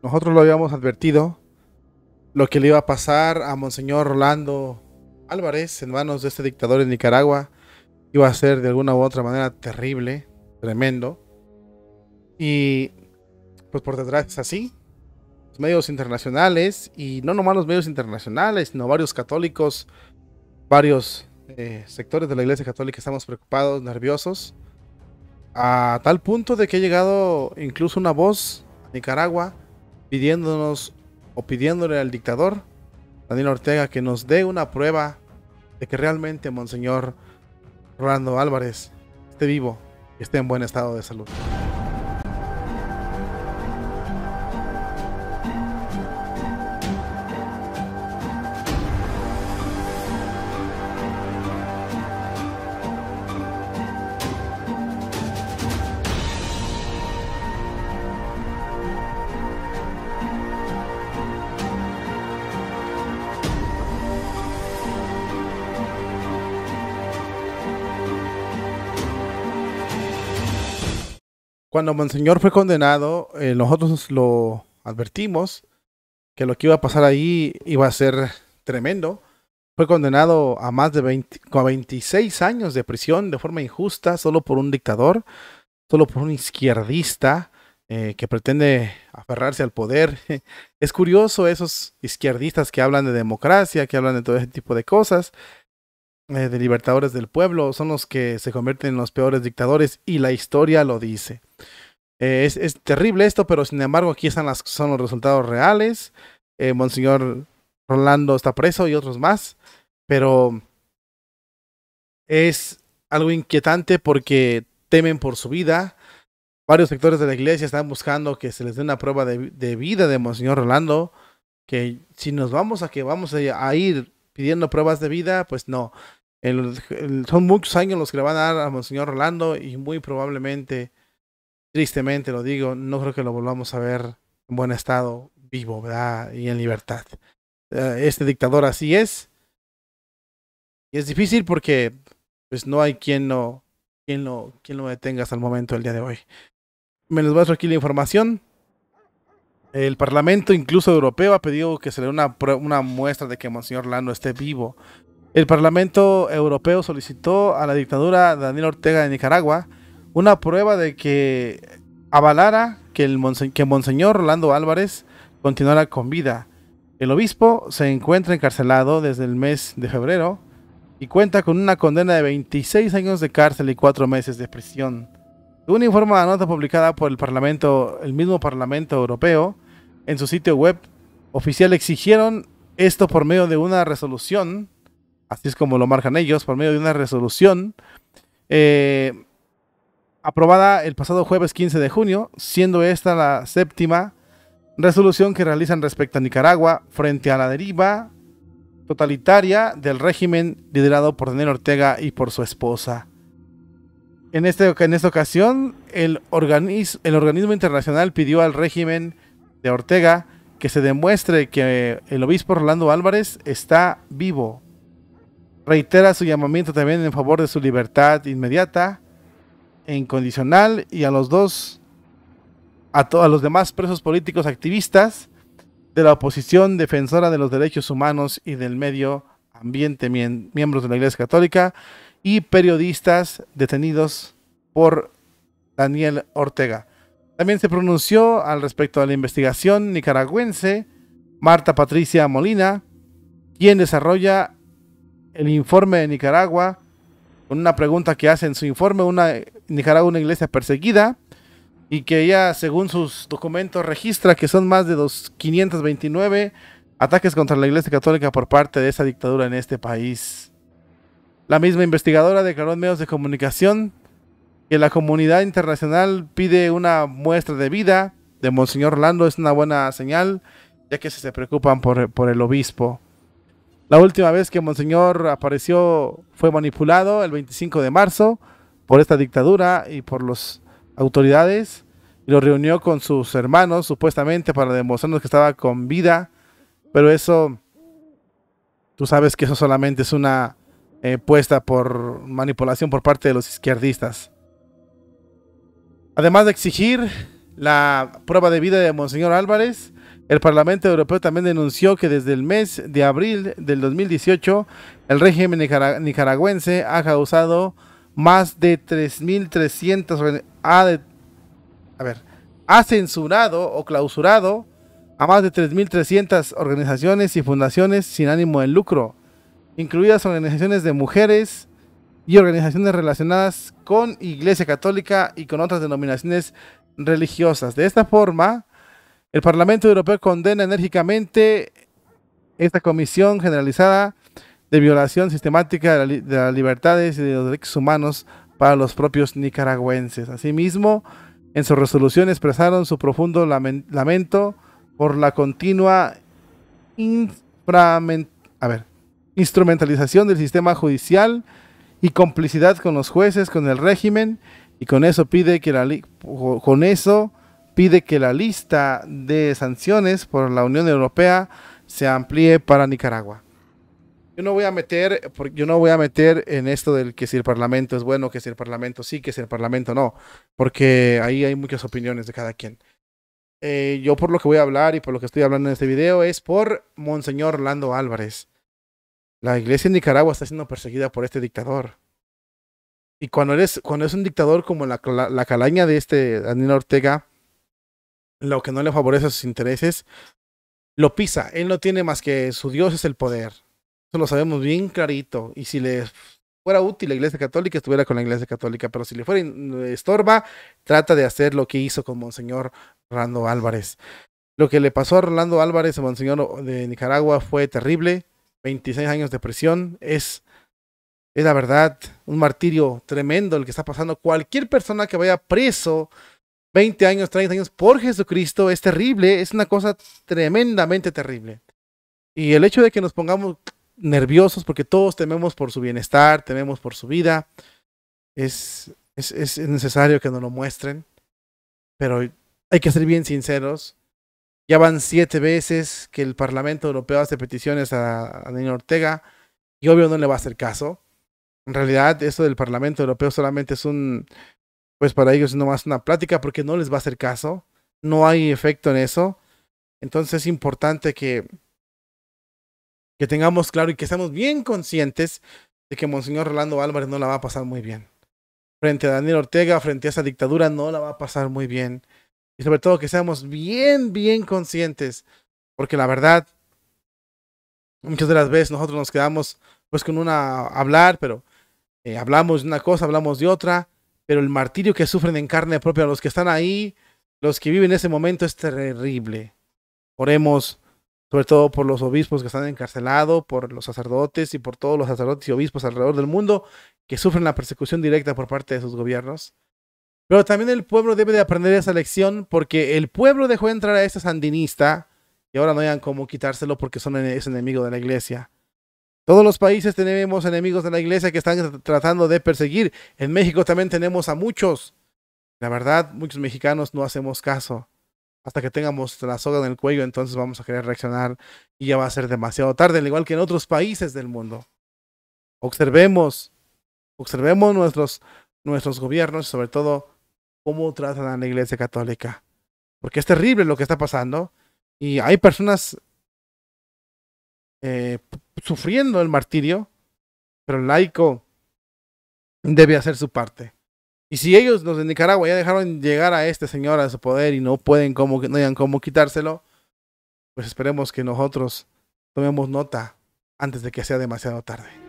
Nosotros lo habíamos advertido, lo que le iba a pasar a Monseñor Rolando Álvarez en manos de este dictador en Nicaragua iba a ser de alguna u otra manera terrible, tremendo. Y pues por detrás es así. Los medios internacionales, y no nomás los medios internacionales, sino varios católicos, varios sectores de la Iglesia Católica estamos preocupados, nerviosos, a tal punto de que ha llegado incluso una voz a Nicaragua pidiéndonos o pidiéndole al dictador Daniel Ortega que nos dé una prueba de que realmente Monseñor Rolando Álvarez esté vivo y esté en buen estado de salud. Cuando Monseñor fue condenado, nosotros lo advertimos que lo que iba a pasar ahí iba a ser tremendo. Fue condenado a más de 26 años de prisión de forma injusta, solo por un dictador, solo por un izquierdista que pretende aferrarse al poder. Es curioso esos izquierdistas que hablan de democracia, que hablan de todo ese tipo de cosas, de libertadores del pueblo, son los que se convierten en los peores dictadores y la historia lo dice. Es terrible esto, pero sin embargo aquí son los resultados reales. Monseñor Rolando está preso y otros más, pero es algo inquietante porque temen por su vida. Varios sectores de la iglesia están buscando que se les dé una prueba de vida de Monseñor Rolando, que si nos vamos a ir pidiendo pruebas de vida, pues no. Son muchos años los que le van a dar a Monseñor Rolando y muy probablemente, tristemente lo digo, no creo que lo volvamos a ver en buen estado, vivo, ¿verdad? Y en libertad. Este dictador así es. Y es difícil porque pues no hay quien lo detenga hasta el momento del día de hoy. Me les muestro aquí la información. El Parlamento, incluso europeo, ha pedido que se le dé una muestra de que Monseñor Rolando esté vivo. El Parlamento Europeo solicitó a la dictadura de Daniel Ortega de Nicaragua una prueba de que avalara que Monseñor Rolando Álvarez continuara con vida. El obispo se encuentra encarcelado desde el mes de febrero y cuenta con una condena de 26 años de cárcel y 4 meses de prisión. Según informa la nota publicada por el mismo Parlamento Europeo, en su sitio web oficial exigieron esto por medio de una resolución, así es como lo marcan ellos, por medio de una resolución aprobada el pasado jueves 15 de junio, siendo esta la séptima resolución que realizan respecto a Nicaragua frente a la deriva totalitaria del régimen liderado por Daniel Ortega y por su esposa. En esta ocasión, el organismo internacional pidió al régimen de Ortega que se demuestre que el obispo Rolando Álvarez está vivo. Reitera su llamamiento también en favor de su libertad inmediata e incondicional y a los demás presos políticos activistas de la oposición defensora de los derechos humanos y del medio ambiente, miembros de la Iglesia Católica y periodistas detenidos por Daniel Ortega. También se pronunció al respecto de la investigación nicaragüense Marta Patricia Molina, quien desarrolla el informe de Nicaragua con una pregunta que hace en su informe: Nicaragua, una iglesia perseguida, y que ella, según sus documentos, registra que son más de 529 ataques contra la Iglesia Católica por parte de esa dictadura en este país. La misma investigadora declaró en medios de comunicación que la comunidad internacional pide una muestra de vida de Monseñor Rolando. Es una buena señal, ya que se preocupan por el obispo. La última vez que Monseñor apareció fue manipulado el 25 de marzo por esta dictadura y por las autoridades, y lo reunió con sus hermanos supuestamente para demostrarnos que estaba con vida, pero eso, tú sabes que eso solamente es una puesta por manipulación por parte de los izquierdistas. Además de exigir la prueba de vida de Monseñor Álvarez. El Parlamento Europeo también denunció que desde el mes de abril del 2018 el régimen nicaragüense ha causado más de 3.300 ha censurado o clausurado a más de 3.300 organizaciones y fundaciones sin ánimo de lucro, incluidas organizaciones de mujeres y organizaciones relacionadas con Iglesia Católica y con otras denominaciones religiosas. De esta forma, el Parlamento Europeo condena enérgicamente esta Comisión Generalizada de Violación Sistemática de las Libertades y de los Derechos Humanos para los propios nicaragüenses. Asimismo, en su resolución expresaron su profundo lamento por la continua instrumentalización del sistema judicial y complicidad con los jueces, con el régimen, y con eso pide que la lista de sanciones por la Unión Europea se amplíe para Nicaragua. Yo no voy a meter en esto del que si el Parlamento es bueno, que si el Parlamento sí, que si el Parlamento no, porque ahí hay muchas opiniones de cada quien. Yo por lo que voy a hablar y por lo que estoy hablando en este video es por Monseñor Orlando Álvarez. La iglesia en Nicaragua está siendo perseguida por este dictador. Y cuando es un dictador como la calaña de este Daniel Ortega, lo que no le favorece a sus intereses, lo pisa. Él no tiene más que su Dios es el poder. Eso lo sabemos bien clarito. Y si le fuera útil la Iglesia Católica, estuviera con la Iglesia Católica. Pero si le fuera estorba, trata de hacer lo que hizo con Monseñor Orlando Álvarez. Lo que le pasó a Orlando Álvarez, a Monseñor de Nicaragua, fue terrible. 26 años de prisión. Es la verdad un martirio tremendo el que está pasando. Cualquier persona que vaya preso 20 años, 30 años por Jesucristo es terrible. Es una cosa tremendamente terrible. Y el hecho de que nos pongamos nerviosos porque todos tememos por su bienestar, tememos por su vida, es necesario que nos lo muestren. Pero hay que ser bien sinceros. Ya van 7 veces que el Parlamento Europeo hace peticiones a Daniel Ortega y obvio no le va a hacer caso. En realidad, esto del Parlamento Europeo solamente es pues para ellos es nomás una plática porque no les va a hacer caso. No hay efecto en eso. Entonces es importante que tengamos claro y que estemos bien conscientes de que Monseñor Orlando Álvarez no la va a pasar muy bien. Frente a Daniel Ortega, frente a esa dictadura, no la va a pasar muy bien. Y sobre todo que seamos bien, bien conscientes. Porque la verdad, muchas de las veces nosotros nos quedamos pues con hablar, pero hablamos de una cosa, hablamos de otra. Pero el martirio que sufren en carne propia los que están ahí, los que viven ese momento, es terrible. Oremos sobre todo por los obispos que están encarcelados, por los sacerdotes y por todos los sacerdotes y obispos alrededor del mundo que sufren la persecución directa por parte de sus gobiernos. Pero también el pueblo debe de aprender esa lección porque el pueblo dejó entrar a ese sandinista y ahora no hayan cómo quitárselo porque es enemigo de la iglesia. Todos los países tenemos enemigos de la iglesia que están tratando de perseguir. En México también tenemos a muchos. La verdad, muchos mexicanos no hacemos caso. Hasta que tengamos la soga en el cuello, entonces vamos a querer reaccionar y ya va a ser demasiado tarde, al igual que en otros países del mundo. Observemos nuestros gobiernos, sobre todo cómo tratan a la Iglesia Católica. Porque es terrible lo que está pasando y hay personas sufriendo el martirio, pero el laico debe hacer su parte. Y si ellos, los de Nicaragua, ya dejaron llegar a este señor a su poder y no hayan cómo quitárselo, pues esperemos que nosotros tomemos nota antes de que sea demasiado tarde.